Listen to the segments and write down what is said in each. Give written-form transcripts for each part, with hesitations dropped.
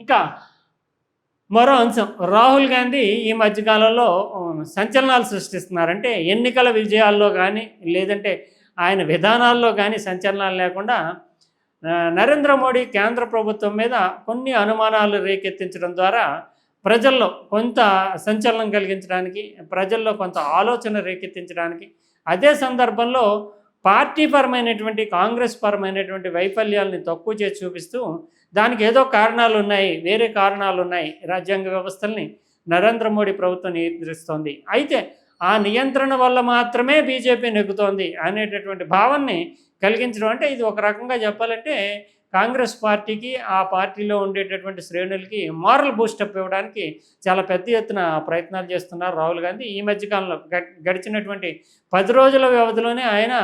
ఇంకా మరో అంశం, రాహుల్ గాంధీ ఈ మధ్యకాలంలో సంచలనాలు సృష్టిస్తున్నారు. అంటే ఎన్నికల విజయాల్లో కానీ లేదంటే ఆయన విధానాల్లో కానీ సంచలనాలు లేకుండా నరేంద్ర మోడీ కేంద్ర ప్రభుత్వం మీద కొన్ని అనుమానాలు రేకెత్తించడం ద్వారా ప్రజల్లో కొంత సంచలనం కలిగించడానికి, ప్రజల్లో కొంత ఆలోచన రేకెత్తించడానికి, అదే సందర్భంలో పార్టీ పరమైనటువంటి కాంగ్రెస్ పరమైనటువంటి వైఫల్యాలని తక్కువ చేసి చూపిస్తూ దానికి ఏదో కారణాలు ఉన్నాయి, వేరే కారణాలు ఉన్నాయి, రాజ్యాంగ వ్యవస్థల్ని నరేంద్ర మోడీ ప్రభుత్వం నియంత్రిస్తోంది, అయితే ఆ నియంత్రణ వల్ల మాత్రమే బీజేపీ నెగ్గుతోంది అనేటటువంటి భావాన్ని కలిగించడం. అంటే ఇది ఒక రకంగా చెప్పాలంటే కాంగ్రెస్ పార్టీకి, ఆ పార్టీలో ఉండేటటువంటి శ్రేణులకి మారల్ బూస్టప్ ఇవ్వడానికి చాలా పెద్ద ఎత్తున ప్రయత్నాలు చేస్తున్నారు రాహుల్ గాంధీ. ఈ మధ్యకాలంలో గడిచినటువంటి 10 రోజుల వ్యవధిలోనే ఆయన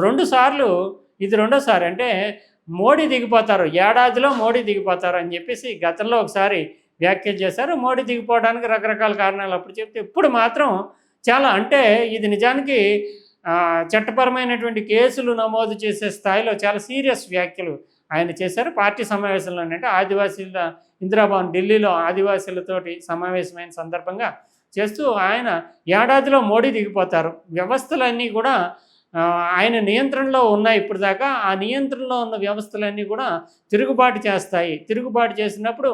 2 సార్లు, ఇది రెండోసారి అంటే మోడీ దిగిపోతారు, ఏడాదిలో మోడీ దిగిపోతారు అని చెప్పేసి గతంలో ఒకసారి వ్యాఖ్యలు చేశారు. మోడీ దిగిపోవడానికి రకరకాల కారణాలు అప్పుడు చెప్తే, ఇప్పుడు మాత్రం చాలా, అంటే ఇది నిజానికి చట్టపరమైనటువంటి కేసులు నమోదు చేసే స్థాయిలో చాలా సీరియస్ వ్యాఖ్యలు ఆయన చేశారు. పార్టీ సమావేశంలోనే, అంటే ఆదివాసీల ఇందిరాభవన్ ఢిల్లీలో ఆదివాసీలతోటి సమావేశమైన సందర్భంగా చేస్తూ ఆయన ఏడాదిలో మోడీ దిగిపోతారు, వ్యవస్థలన్నీ కూడా ఆయన నియంత్రణలో ఉన్నాయి ఇప్పుడు దాకా, ఆ నియంత్రణలో ఉన్న వ్యవస్థలన్నీ కూడా తిరుగుబాటు చేస్తాయి, తిరుగుబాటు చేసినప్పుడు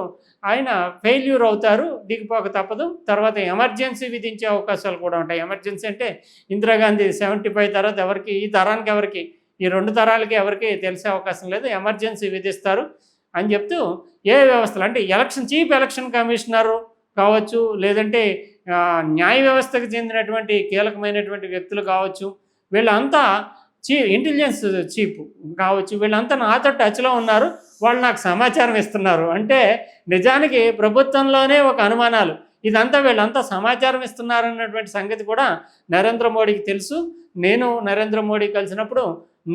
ఆయన ఫెయిల్యూర్ అవుతారు, దిగిపోక తప్పదు, తర్వాత ఎమర్జెన్సీ విధించే అవకాశాలు కూడా ఉంటాయి. ఎమర్జెన్సీ అంటే ఇందిరాగాంధీ 75 తర్వాత ఎవరికి, ఈ తరానికి ఎవరికి, ఈ 2 తరాలకి ఎవరికి తెలిసే అవకాశం లేదు, ఎమర్జెన్సీ విధిస్తారు అని చెప్తూ ఏ వ్యవస్థలు అంటే చీఫ్ ఎలక్షన్ కమిషనరు కావచ్చు, లేదంటే న్యాయ వ్యవస్థకు చెందినటువంటి కీలకమైనటువంటి వ్యక్తులు కావచ్చు, వీళ్ళంతా ఇంటెలిజెన్స్ చీఫ్ కావచ్చు, వీళ్ళంతా నాతో టచ్లో ఉన్నారు, వాళ్ళు నాకు సమాచారం ఇస్తున్నారు. అంటే నిజానికి ప్రభుత్వంలోనే ఒక అనుమానాలు, ఇదంతా వీళ్ళంతా సమాచారం ఇస్తున్నారన్నటువంటి సంగతి కూడా నరేంద్ర మోడీకి తెలుసు. నేను నరేంద్ర మోడీ కలిసినప్పుడు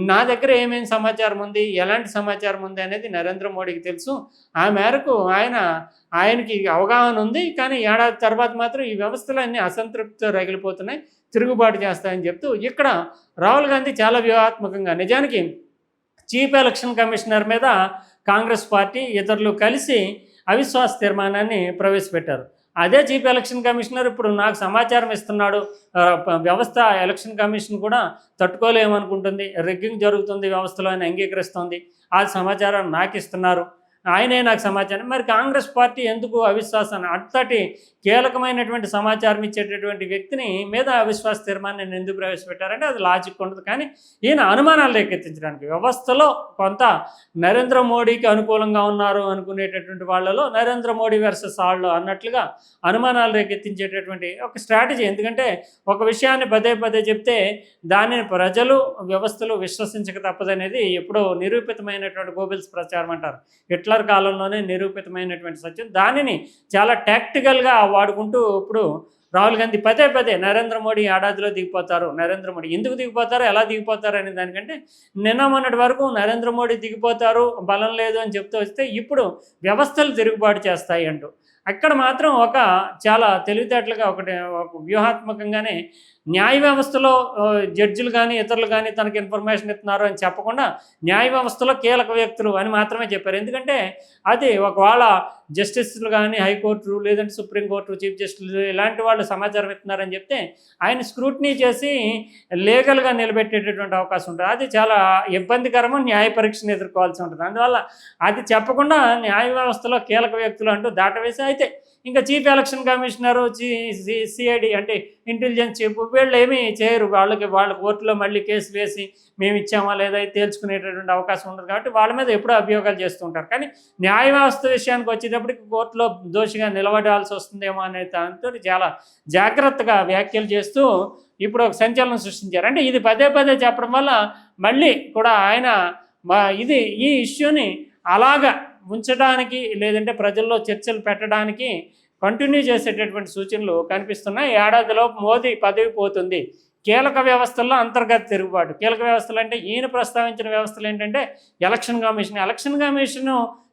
నా దగ్గర ఏమేమి సమాచారం ఉంది, ఎలాంటి సమాచారం ఉంది అనేది నరేంద్ర మోడీకి తెలుసు. ఆ మేరకు ఆయనకి అవగాహన ఉంది. కానీ ఏడాది తర్వాత మాత్రం ఈ వ్యవస్థలన్నీ అసంతృప్తితో రగిలిపోతున్నాయి, తిరుగుబాటు చేస్తాయని చెప్తూ ఇక్కడ రాహుల్ గాంధీ చాలా వ్యూహాత్మకంగా, నిజానికి చీఫ్ ఎలక్షన్ కమిషనర్ మీద కాంగ్రెస్ పార్టీ ఇతరులు కలిసి అవిశ్వాస తీర్మానాన్ని ప్రవేశపెట్టారు. అదే చీఫ్ ఎలక్షన్ కమిషనర్ ఇప్పుడు నాకు సమాచారం ఇస్తున్నాడు, వ్యవస్థ ఎలక్షన్ కమిషన్ కూడా తట్టుకోలేమనుకుంటుంది, రిగ్గింగ్ జరుగుతుంది వ్యవస్థలో అని అంగీకరిస్తోంది, ఆ సమాచారం నాకు ఇస్తున్నారు, ఆయనే నాకు సమాచారం. మరి కాంగ్రెస్ పార్టీ ఎందుకు అవిశ్వాసాన్ని, అంతటి కీలకమైనటువంటి సమాచారం ఇచ్చేటటువంటి వ్యక్తిని మీద అవిశ్వాస తీర్మానాన్ని ఎందుకు ప్రవేశపెట్టారంటే అది లాజిక్ ఉండదు. కానీ ఈయన అనుమానాలు రేకెత్తించడానికి, వ్యవస్థలో కొంత నరేంద్ర మోడీకి అనుకూలంగా ఉన్నారు అనుకునేటటువంటి వాళ్ళలో నరేంద్ర మోడీ వర్సెస్ వాళ్ళు అన్నట్లుగా అనుమానాలు రేకెత్తించేటటువంటి ఒక స్ట్రాటజీ. ఎందుకంటే ఒక విషయాన్ని పదే పదే చెప్తే దానిని ప్రజలు, వ్యవస్థలు విశ్వసించక తప్పదనేది ఎప్పుడో నిరూపితమైనటువంటి గోబెల్స్ ప్రచారం అంటారు, హిట్లర్ కాలంలోనే నిరూపితమైనటువంటి సత్యం. దానిని చాలా టాక్టికల్గా వాడుకుంటూ ఇప్పుడు రాహుల్ గాంధీ పదే పదే నరేంద్ర మోడీ ఏడాదిలో దిగిపోతారు, నరేంద్ర మోడీ ఎందుకు దిగిపోతారు, ఎలా దిగిపోతారు అనే దానికంటే నిన్న మొన్నటి వరకు నరేంద్ర మోడీ దిగిపోతారు, బలం లేదు అని చెప్తూ వస్తే ఇప్పుడు వ్యవస్థలు తిరుగుబాటు చేస్తాయి అంటూ అక్కడ మాత్రం ఒక చాలా తెలివితేటలుగా ఒక వ్యూహాత్మకంగానే న్యాయ వ్యవస్థలో జడ్జిలు కానీ ఇతరులు కానీ తనకు ఇన్ఫర్మేషన్ ఇస్తున్నారు అని చెప్పకుండా న్యాయ వ్యవస్థలో కీలక వ్యక్తులు అని మాత్రమే చెప్పారు. ఎందుకంటే అది ఒకవేళ జస్టిస్లు కానీ హైకోర్టు లేదంటే సుప్రీంకోర్టు చీఫ్ జస్టిస్ ఇలాంటి వాళ్ళు సమాచారం ఇస్తున్నారని చెప్తే ఆయన స్క్రూటినీ చేసి లీగల్గా నిలబెట్టేటటువంటి అవకాశం ఉంటుంది. అది చాలా ఇబ్బందికరము, న్యాయ పరీక్షను ఎదుర్కోవాల్సి ఉంటుంది. అందువల్ల అది చెప్పకుండా న్యాయ వ్యవస్థలో కీలక వ్యక్తులు అంటూ దాటవేసి, అయితే ఇంకా చీఫ్ ఎలక్షన్ కమిషనరు, సిఐడి అంటే ఇంటెలిజెన్స్ చీఫ్, వీళ్ళు ఏమీ చేయరు, వాళ్ళ కోర్టులో మళ్ళీ కేసు వేసి మేము ఇచ్చామా లేదా తెలుసుకునేటటువంటి అవకాశం ఉండదు. కాబట్టి వాళ్ళ మీద ఎప్పుడూ అభియోగాలు చేస్తూ ఉంటారు. కానీ న్యాయ వ్యవస్థ విషయానికి వచ్చేటప్పటికి కోర్టులో దోషిగా నిలబడాల్సి వస్తుందేమో అనే దాంతో చాలా జాగ్రత్తగా వ్యాఖ్యలు చేస్తూ ఇప్పుడు ఒక సంచలనం సృష్టించారు. అంటే ఇది పదే పదే చెప్పడం వల్ల మళ్ళీ కూడా ఆయన ఈ ఇష్యూని అలాగా ఉంచడానికి లేదంటే ప్రజల్లో చర్చలు పెట్టడానికి కంటిన్యూ చేసేటటువంటి సూచనలు కనిపిస్తున్నాయి. ఏడాదిలోపు మోదీ పదవి పోతుంది, కీలక వ్యవస్థల్లో అంతర్గత తిరుగుబాటు. కీలక వ్యవస్థలు అంటే ఈయన ప్రస్తావించిన వ్యవస్థలు ఏంటంటే ఎలక్షన్ కమిషన్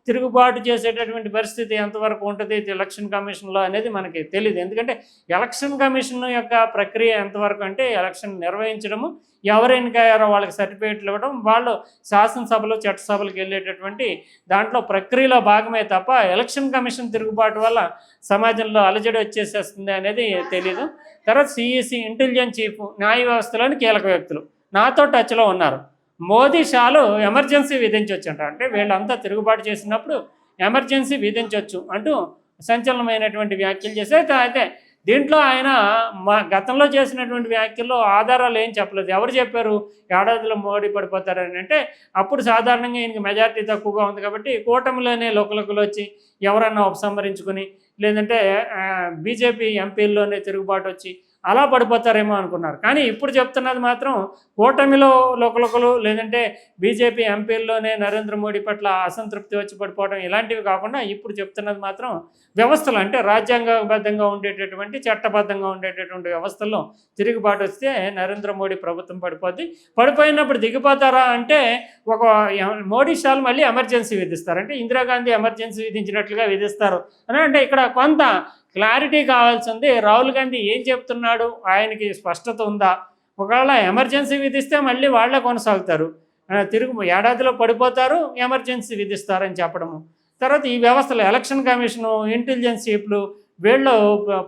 తిరుగుబాటు చేసేటటువంటి పరిస్థితి ఎంతవరకు ఉంటుంది ఎలక్షన్ కమిషన్లో అనేది మనకి తెలియదు. ఎందుకంటే ఎలక్షన్ కమిషన్ యొక్క ప్రక్రియ ఎంతవరకు అంటే ఎలక్షన్ నిర్వహించడము, ఎవరు ఎన్నికయ్యారో వాళ్ళకి సర్టిఫికేట్లు ఇవ్వడం, వాళ్ళు శాసనసభలు చట్టసభలకు వెళ్ళేటటువంటి దాంట్లో ప్రక్రియలో భాగమే తప్ప ఎలక్షన్ కమిషన్ తిరుగుబాటు వల్ల సమాజంలో అలజడి వచ్చేసేస్తుంది అనేది తెలీదు. తర్వాత సిఈసి ఇంటెలిజెన్స్ చీఫ్ న్యాయ వ్యవస్థలోని కీలక వ్యక్తులు నాతో టచ్లో ఉన్నారు. మోదీ షాలు ఎమర్జెన్సీ విధించవచ్చు అంట, అంటే వీళ్ళంతా తిరుగుబాటు చేసినప్పుడు ఎమర్జెన్సీ విధించవచ్చు అంటూ సంచలనమైనటువంటి వ్యాఖ్యలు చేశారు. అయితే దీంట్లో ఆయన గతంలో చేసినటువంటి వ్యాఖ్యల్లో ఆధారాలు ఏం చెప్పలేదు. ఎవరు చెప్పారు ఏడాదిలో మోడీ పడిపోతారని? అంటే అప్పుడు సాధారణంగా ఈయనకి మెజారిటీ తక్కువగా ఉంది కాబట్టి కూటమిలోనే లోకలకులు వచ్చి ఎవరన్నా ఉపసంహరించుకుని, లేదంటే బీజేపీ ఎంపీల్లోనే తిరుగుబాటు వచ్చి అలా పడిపోతారేమో అనుకున్నారు. కానీ ఇప్పుడు చెప్తున్నది మాత్రం కూటమిలో లోకలకులు, లేదంటే బీజేపీ ఎంపీల్లోనే నరేంద్ర మోడీ పట్ల అసంతృప్తి వచ్చి పడిపోవడం, ఇలాంటివి కాకుండా ఇప్పుడు చెప్తున్నది మాత్రం వ్యవస్థలు, అంటే రాజ్యాంగబద్ధంగా ఉండేటటువంటి చట్టబద్ధంగా ఉండేటటువంటి వ్యవస్థల్లో తిరుగుబాటు వస్తే నరేంద్ర మోడీ ప్రభుత్వం పడిపోద్ది. పడిపోయినప్పుడు దిగిపోతారా అంటే ఒక మోడీ షాలు మళ్ళీ ఎమర్జెన్సీ విధిస్తారు, అంటే ఇందిరాగాంధీ ఎమర్జెన్సీ విధించినట్లుగా విధిస్తారు అని. అంటే ఇక్కడ కొంత క్లారిటీ కావాల్సింది. రాహుల్ గాంధీ ఏం చెప్తున్నాడు, ఆయనకి స్పష్టత ఉందా? ఒకవేళ ఎమర్జెన్సీ విధిస్తే మళ్ళీ వాళ్ళే కొనసాగుతారు, ఏడాదిలో పడిపోతారు, ఎమర్జెన్సీ విధిస్తారని చెప్పడము. తర్వాత ఈ వ్యవస్థలు ఎలక్షన్ కమిషను, ఇంటెలిజెన్స్ చీఫ్లు, వీళ్ళు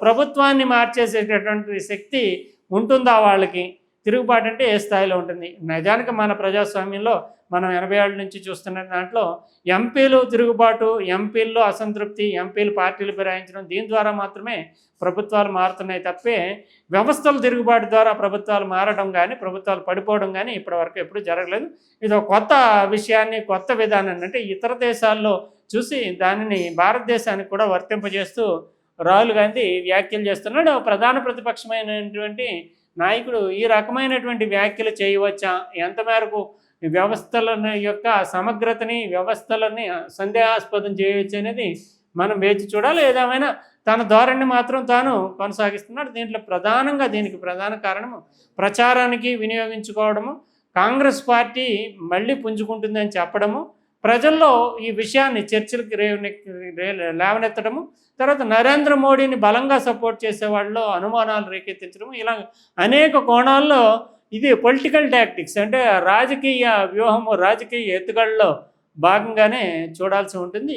ప్రభుత్వాన్ని మార్చేసేటటువంటి శక్తి ఉంటుందా వాళ్ళకి? తిరుగుబాటు అంటే ఏ స్థాయిలో ఉంటుంది? నిజానికి మన ప్రజాస్వామ్యంలో మనం 80 ఏళ్ళ నుంచి చూస్తున్న దాంట్లో ఎంపీలు తిరుగుబాటు, ఎంపీల్లో అసంతృప్తి, ఎంపీలు పార్టీలు ఫిరాయించడం, దీని ద్వారా మాత్రమే ప్రభుత్వాలు మారుతున్నాయి తప్పే వ్యవస్థల తిరుగుబాటు ద్వారా ప్రభుత్వాలు మారడం కానీ, ప్రభుత్వాలు పడిపోవడం కానీ ఇప్పటివరకు ఎప్పుడూ జరగలేదు. ఇది ఒక కొత్త విషయాన్ని, కొత్త విధానాన్ని, అంటే ఇతర దేశాల్లో చూసి దానిని భారతదేశానికి కూడా వర్తింపజేస్తూ రాహుల్ గాంధీ వ్యాఖ్యలు చేస్తున్నాడు. ప్రధాన ప్రతిపక్షమైనటువంటి నాయకుడు ఈ రకమైనటువంటి వ్యాఖ్యలు చేయవచ్చా? ఎంత మేరకు వ్యవస్థల యొక్క సమగ్రతని, వ్యవస్థలని సందేహాస్పదం చేయవచ్చు అనేది మనం వేచి చూడాలి. ఏదేమైనా తన ధోరణి మాత్రం తాను కొనసాగిస్తున్నాడు. దీనికి ప్రధాన కారణము ప్రచారానికి వినియోగించుకోవడము, కాంగ్రెస్ పార్టీ మళ్ళీ పుంజుకుంటుందని చెప్పడము, ప్రజల్లో ఈ విషయాన్ని చర్చలకు లేవనెత్తడము, తర్వాత నరేంద్ర మోడీని బలంగా సపోర్ట్ చేసే వాళ్ళలో అనుమానాలు రేకెత్తించడము, ఇలా అనేక కోణాల్లో ఇది పొలిటికల్ టాక్టిక్స్, అంటే రాజకీయ వ్యూహము, రాజకీయ ఎత్తుగడలో భాగంగానే చూడాల్సి ఉంటుంది.